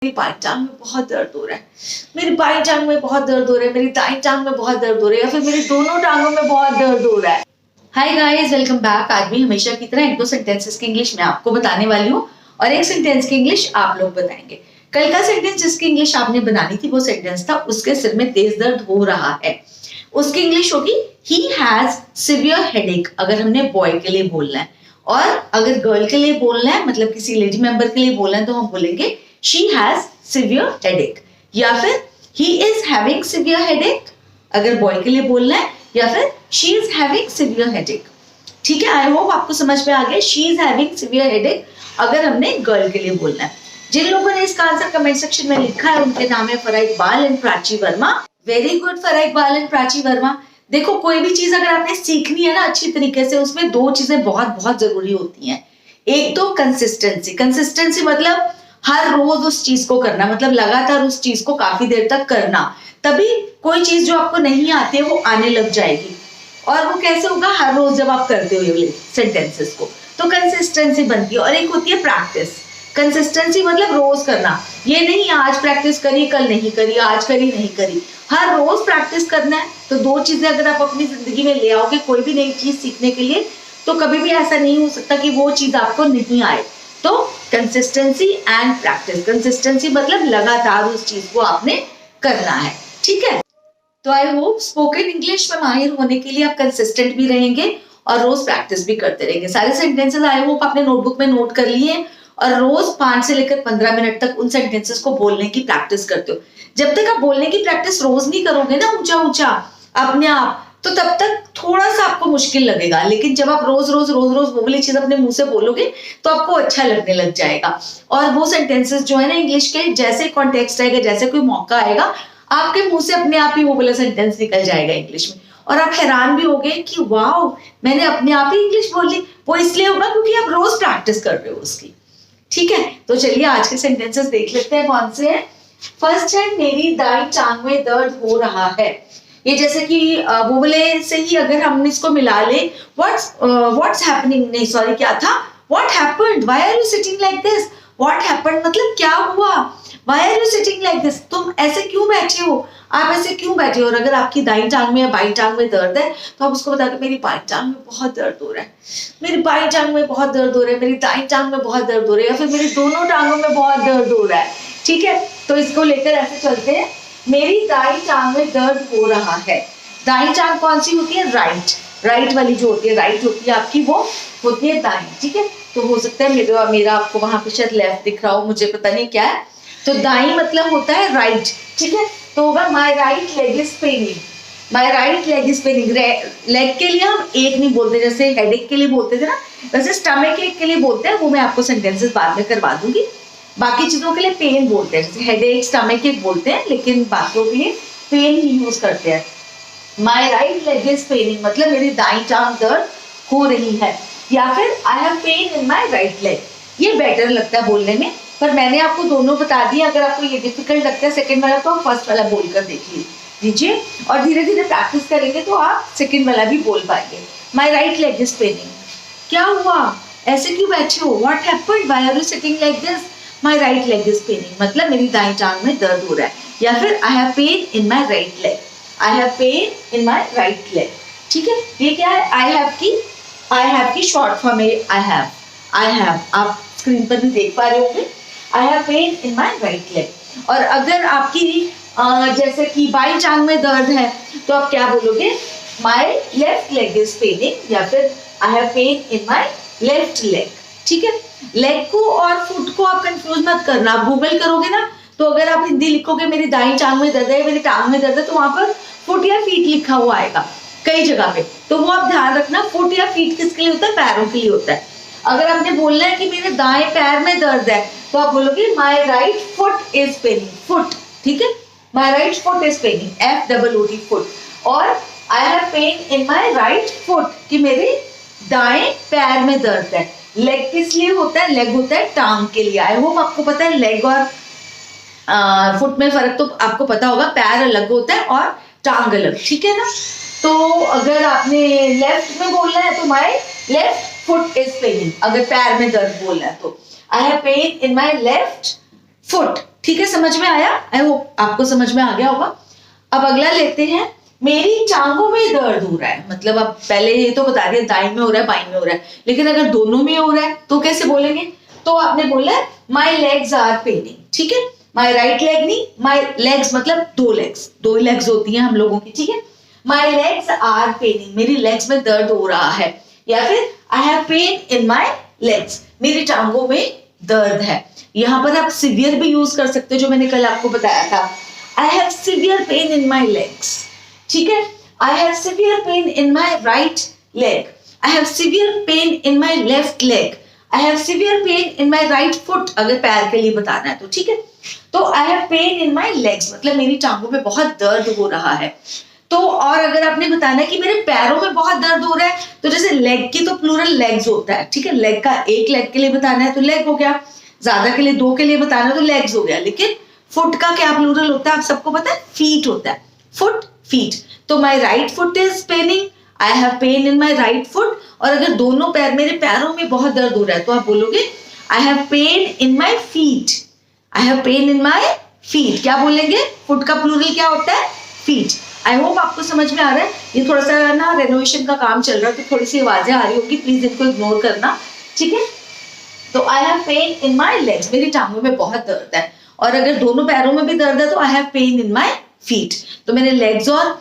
मेरी बाई टांग में बहुत दर्द हो रहा है, मेरी बाई टांग में बहुत दर्द हो रहा है, मेरी दाई टांग में बहुत दर्द हो रहा है, या फिर मेरी दोनों टांगों में बहुत दर्द हो रहा है। Hi guys, welcome back. आज भी हमेशा की तरह एक दो सेंटेंसेस की इंग्लिश मैं आपको बताने वाली हूँ और एक सेंटेंस की इंग्लिश आप लोग बताएंगे। कल का सेंटेंस जिसकी इंग्लिश आपने बनानी थी वो सेंटेंस था उसके सिर में तेज दर्द हो रहा है। उसकी इंग्लिश होगी ही हैज सिवियर हेडेक, अगर हमने बॉय के लिए बोलना है। और अगर गर्ल के लिए बोलना है, मतलब किसी लेडी मेंबर के लिए बोलना है, तो हम बोलेंगे she has severe headache, या फिर he is having severe headache अगर बॉय के लिए बोलना है, या फिर she is having severe headache। ठीक है, आई होप आपको समझ में आ गया। she is having severe headache अगर हमने गर्ल के लिए बोलना है। जिन लोगों ने इसका आंसर कमेंट सेक्शन में लिखा है उनके नाम है Farah Iqbal and Prachi Verma. Very good Farah Iqbal and Prachi Verma. देखो, कोई भी चीज अगर आपने सीखनी है ना अच्छी तरीके से, उसमें दो चीजें बहुत बहुत जरूरी होती हैं। एक तो कंसिस्टेंसी। कंसिस्टेंसी मतलब हर रोज उस चीज को करना, मतलब लगातार उस चीज को काफी देर तक करना, तभी कोई चीज जो आपको नहीं आती है वो आने लग जाएगी। और वो कैसे होगा? हर रोज जब आप करते हो ये सेंटेंसेस को, तो कंसिस्टेंसी बनती है। और एक होती है प्रैक्टिस। कंसिस्टेंसी मतलब रोज करना, ये नहीं आज प्रैक्टिस करी कल नहीं करी, आज करी नहीं करी, हर रोज प्रैक्टिस करना है। तो दो चीजें अगर आप अपनी जिंदगी में ले आओगे कोई भी नई चीज सीखने के लिए, तो कभी भी ऐसा नहीं हो सकता कि वो चीज आपको नहीं आए। तो कंसिस्टेंसी एंड प्रैक्टिस। कंसिस्टेंसी मतलब लगातार उस चीज को आपने करना है। ठीक है, तो आई होप स्पोकन इंग्लिश में माहिर होने के लिए आप कंसिस्टेंट भी रहेंगे और रोज प्रैक्टिस भी करते रहेंगे। सारे सेंटेंसेस आई होप आपने नोटबुक में नोट कर लिए और रोज 5 से लेकर 15 मिनट तक उन सेंटेंसेस को बोलने की प्रैक्टिस करते हो। जब तक आप बोलने की प्रैक्टिस रोज नहीं करोगे ना ऊंचा ऊंचा अपने आप, तो तब तक थोड़ा सा आपको मुश्किल लगेगा। लेकिन जब आप रोज रोज वो वाली चीज अपने मुंह से बोलोगे तो आपको अच्छा लगने लग जाएगा। और वो सेंटेंसेस जो है ना इंग्लिश के, जैसे कॉन्टेक्स्ट आएगा, जैसे कोई मौका आएगा, आपके मुंह से अपने आप ही वो वाला सेंटेंस निकल जाएगा इंग्लिश में। और आप हैरान भी होगे कि वाओ, मैंने अपने आप ही इंग्लिश बोल ली। वो इसलिए होगा क्योंकि आप रोज प्रैक्टिस कर रहे हो उसकी। ठीक है, तो चलिए आज के सेंटेंसेस देख लेते हैं कौन से हैं। फर्स्ट है, मेरी दाई टांग में दर्द हो रहा है। ये जैसे कि वो वाले से ही अगर हम इसको मिला ले, व्हाट्स हैपनिंग, नहीं सॉरी, क्या था, what happened, why are you sitting like this. What happened मतलब क्या हुआ, why are you sitting like this, तुम ऐसे क्यों बैठे हो, आप ऐसे क्यों बैठे हो। और अगर आपकी दाई टांग में या बाई टांग में दर्द है तो आप उसको बता दो मेरी बाई टांग में बहुत दर्द हो रहा है, मेरी बाई टांग में बहुत दर्द हो रहा है, मेरी दाई टांग में बहुत दर्द हो रहा है, या फिर मेरी दोनों टांगों में बहुत दर्द हो रहा है। ठीक है, तो इसको लेकर ऐसे चलते हैं, मेरी दाई टांग में दर्द हो रहा है। दाई टांग कौन सी होती है? राइट वाली जो होती है, राइट होती है आपकी, वो होती है दाई। ठीक है, तो हो सकता है मेरा आपको वहां पे शायद लेफ्ट दिख रहा हो, मुझे पता नहीं क्या है। तो दाई मतलब होता है राइट। ठीक है, तो होगा माई right leg is Penning. My right leg is Penning. Leg के लिए हम एक नहीं बोलते, जैसे हेडेक के लिए बोलते थे ना, वैसे स्टमक एक के लिए बोलते हैं। वो मैं आपको सेंटेंसेस बाद में करवा दूंगी। बाकी चीजों के लिए पेन बोलते हैं, जैसे हेडेक स्टमक एक बोलते हैं, लेकिन बाकियों के लिए पेन ही यूज करते हैं। माई राइट लेग इज पेनिंग मतलब मेरी दाई टांग दर्द हो रही है, या फिर आई have pain in my right leg. ये बेटर लगता है बोलने में, पर मैंने आपको दोनों बता दिया। अगर आपको ये डिफिकल्ट लगता है सेकंड वाला, तो आप फर्स्ट वाला बोलकर देख लीजिए और धीरे धीरे प्रैक्टिस करेंगे तो आप सेकंड वाला भी बोल पाएंगे। My right leg is paining, क्या हुआ, ऐसे क्यों बैठे हो, what happened, why are you sitting like this, my right leg is paining मतलब मेरी दाई टांग में दर्द हो रहा है, या फिर आई have pain in my right leg, I have pain in my right leg. ठीक है, ये क्या है? आई हैव की शॉर्ट फॉर्म है आई हैव, आप स्क्रीन पर भी देख पा रहे होंगे, आई have pain in my right leg. और अगर आपकी जैसे कि बाई टांग में दर्द है तो आप क्या बोलोगे? My left leg is Penning, या फिर आई have pain in my left leg. ठीक है, लेग को और फुट को आप कंफ्यूज मत करना। आप गूगल करोगे ना, तो अगर आप हिंदी लिखोगे मेरी दाई टांग में दर्द है, मेरी टांग में दर्द है, तो वहां पर फुट या फीट लिखा हुआ आएगा कई जगह पे। तो वो आप ध्यान रखना, फुट या फीट किसके लिए होता है? पैरों के लिए होता है। अगर आपने बोलना है कि मेरे दाएं पैर में दर्द है, तो आप बोलोगे my right foot is paining, foot. ठीक है, my right foot is paining, FOOT foot. और I have pain in my right foot कि मेरे दाएं पैर में दर्द है। लेग किस लिए होता है? लेग होता है टांग के लिए। आई होप आपको पता है लेग और फुट में फर्क तो आपको पता होगा, पैर अलग होता है और टांग अलग। ठीक है ना, तो अगर आपने लेफ्ट में बोलना है तो my left foot is Penning, अगर पैर में दर्द बोलना है तो आई have pain in my left foot. ठीक है, समझ में आया? आई होप आपको समझ में आ गया होगा। अब अगला लेते हैं, मेरी टांगों में दर्द हो रहा है। मतलब अब पहले ये तो बता दिया दाईं में हो रहा है बाईं में हो रहा है, लेकिन अगर दोनों में हो रहा है तो कैसे बोलेंगे? तो आपने बोला है माई लेग्स आर पेनिंग, ठीक है, माई राइट लेग नहीं, माई लेग्स मतलब दो लेग्स होती हैं हम लोगों की, ठीक है। माई लेग्स आर पेनिंग, मेरी लेग्स में दर्द हो रहा है, या फिर आई have pain in my legs, मेरी टांगों में दर्द है। यहाँ पर आप सिवियर भी यूज कर सकते हो, जो मैंने कल आपको बताया था। I have severe pain in my legs, ठीक है। I have severe pain in my right leg, I have severe pain in my left leg, I have severe pain in my right foot, अगर पैर के लिए बताना है तो, ठीक है। तो आई have pain in my legs मतलब मेरी टांगों में बहुत दर्द हो रहा है। तो और अगर आपने बताना है कि मेरे पैरों में बहुत दर्द हो रहा है, तो जैसे लेग की तो प्लूरल लेग्स होता है, ठीक है। लेग का एक लेग के लिए बताना है तो लेग हो गया, ज्यादा के लिए दो के लिए बताना है तो लेग्स हो गया। लेकिन फुट का क्या प्लूरल होता है आप सबको पता है? फीट होता है, फुट फीट। तो माई right foot is Penning, I have pain in my right foot. और अगर दोनों पैर, मेरे पैरों में बहुत दर्द हो रहा है, तो आप बोलोगे आई have pain in my feet, I have pain in my feet. क्या बोलेंगे? फुट का प्लूरल क्या होता है? फीट। आई होप आपको समझ में आ रहा है। ये थोड़ा सा ना रेनोवेशन का काम चल रहा है, तो थोड़ी सी आवाजें आ रही होगी, प्लीज इनको इग्नोर करना, ठीक है। तो आई have pain in my legs, मेरी टांगों में बहुत दर्द है। और अगर दोनों पैरों में भी दर्द है तो आई have pain in my feet. तो मैंने लेग्स और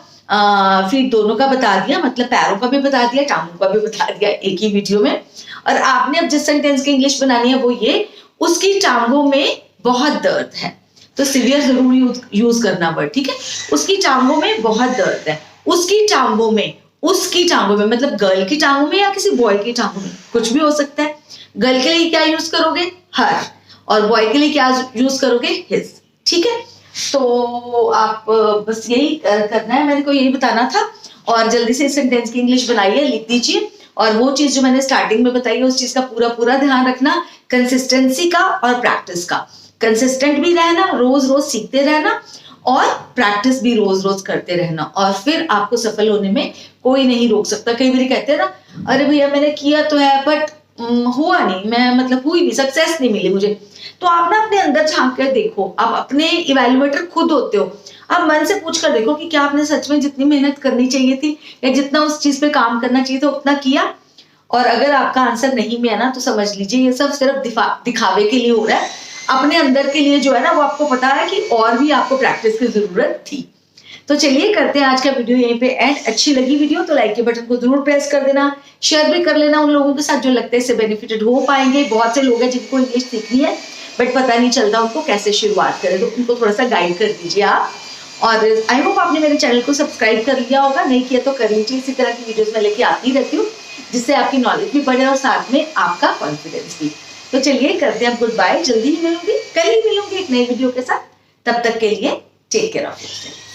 फीट दोनों का बता दिया, मतलब पैरों का भी बता दिया, टांगों का भी बता दिया एक ही वीडियो में। और आपने अब जिस सेंटेंस की इंग्लिश बनानी है वो ये, उसकी टांगों में बहुत दर्द है। तो सिवियर जरूर यूज करना वर्ड, ठीक है। उसकी टांगों में बहुत दर्द है, उसकी टांगों में, उसकी टांगों में मतलब गर्ल की टांगों में या किसी बॉय की टांगों में, कुछ भी हो सकता है। गर्ल के लिए क्या यूज करोगे? हर, और बॉय के लिए क्या यूज करोगे? हिज, ठीक है। तो आप बस यही करना है, मैंने को यही बताना था। और जल्दी से इस सेंटेंस की इंग्लिश बनाइए, लिख दीजिए। और वो चीज जो मैंने स्टार्टिंग में बताई है उस चीज का पूरा ध्यान रखना, कंसिस्टेंसी का और प्रैक्टिस का। कंसिस्टेंट भी रहना, रोज रोज सीखते रहना, और प्रैक्टिस भी रोज रोज करते रहना, और फिर आपको सफल होने में कोई नहीं रोक सकता। कई बार कहते हैं ना, अरे भैया मैंने किया तो है बट हुआ नहीं, मैं मतलब हुई नहीं, सक्सेस नहीं मिली मुझे। तो आप ना अपने अंदर झांक कर देखो, आप अपने इवैल्यूएटर खुद होते हो। आप मन से पूछ कर देखो कि क्या आपने सच में जितनी मेहनत करनी चाहिए थी या जितना उस चीज पे काम करना चाहिए था उतना किया। और अगर आपका आंसर नहीं में है ना, तो समझ लीजिए ये सब सिर्फ दिखावे के लिए हो रहा है। अपने अंदर के लिए जो है ना, वो आपको पता है कि और भी आपको प्रैक्टिस की जरूरत थी। तो चलिए करते हैं आज का वीडियो यहीं पे एंड। अच्छी लगी वीडियो तो लाइक के बटन को जरूर प्रेस कर देना, शेयर भी कर लेना उन लोगों के साथ जो लगता है इससे बेनिफिटेड हो पाएंगे। बहुत से लोग हैं जिनको इंग्लिश सीखनी है बट पता नहीं चलता उनको कैसे शुरुआत करें, तो उनको थोड़ा सा गाइड कर दीजिए आप। और आई होप आपने मेरे चैनल को सब्सक्राइब कर लिया होगा, नहीं किया तो कर लीजिए। इसी तरह की वीडियोस मैं लेके आती रहती हूँ, जिससे आपकी नॉलेज भी बढ़े और साथ में आपका कॉन्फिडेंस भी। तो चलिए करते हैं गुड बाय, जल्दी ही मिलूंगी, कल ही मिलूंगी एक नई वीडियो के साथ। तब तक के लिए टेक केयर ऑफ योरसेल्फ।